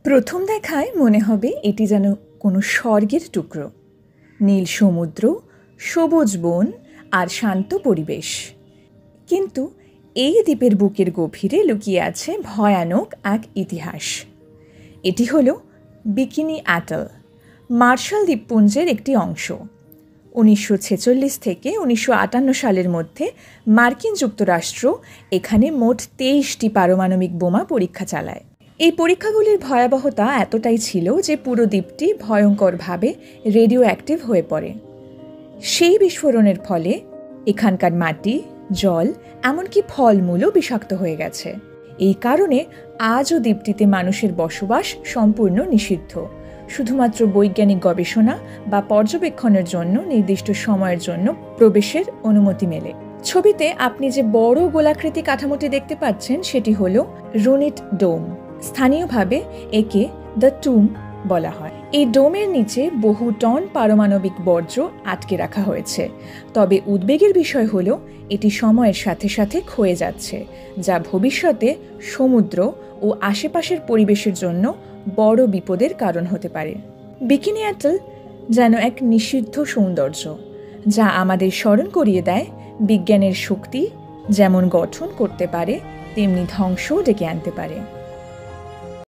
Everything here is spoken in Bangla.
প্রথম দেখায় মনে হবে এটি যেন কোনো স্বর্গের টুকরো। নীল সমুদ্র, সবুজ বন আর শান্ত পরিবেশ। কিন্তু এই দ্বীপের বুকের গভীরে লুকিয়ে আছে ভয়ানক এক ইতিহাস। এটি হলো বিকিনি অ্যাটল, মার্শাল দ্বীপপুঞ্জের একটি অংশ। 1946 থেকে 1958 সালের মধ্যে মার্কিন যুক্তরাষ্ট্র এখানে মোট 23টি পারমাণবিক বোমা পরীক্ষা চালায়। এই পরীক্ষাগুলির ভয়াবহতা এতটাই ছিল যে পুরো দ্বীপটি ভয়ঙ্করভাবে রেডিও অ্যাক্টিভ হয়ে পড়ে। সেই বিস্ফোরণের ফলে এখানকার মাটি, জল, এমনকি ফলমূলও বিষাক্ত হয়ে গেছে। এই কারণে আজও দ্বীপটিতে মানুষের বসবাস সম্পূর্ণ নিষিদ্ধ। শুধুমাত্র বৈজ্ঞানিক গবেষণা বা পর্যবেক্ষণের জন্য নির্দিষ্ট সময়ের জন্য প্রবেশের অনুমতি মেলে। ছবিতে আপনি যে বড় গোলাকৃতি কাঠামোটি দেখতে পাচ্ছেন সেটি হল রুনিট ডোম। স্থানীয়ভাবে একে দ্য টুম বলা হয়। এই ডোমের নিচে বহু টন পারমাণবিক বর্জ্য আটকে রাখা হয়েছে। তবে উদ্বেগের বিষয় হল এটি সময়ের সাথে সাথে ক্ষয়ে যাচ্ছে, যা ভবিষ্যতে সমুদ্র ও আশেপাশের পরিবেশের জন্য বড় বিপদের কারণ হতে পারে। বিকিনি অ্যাটল যেন এক নিষিদ্ধ সৌন্দর্য, যা আমাদের স্মরণ করিয়ে দেয় বিজ্ঞানের শক্তি যেমন গঠন করতে পারে তেমনি ধ্বংসও ডেকে আনতে পারে।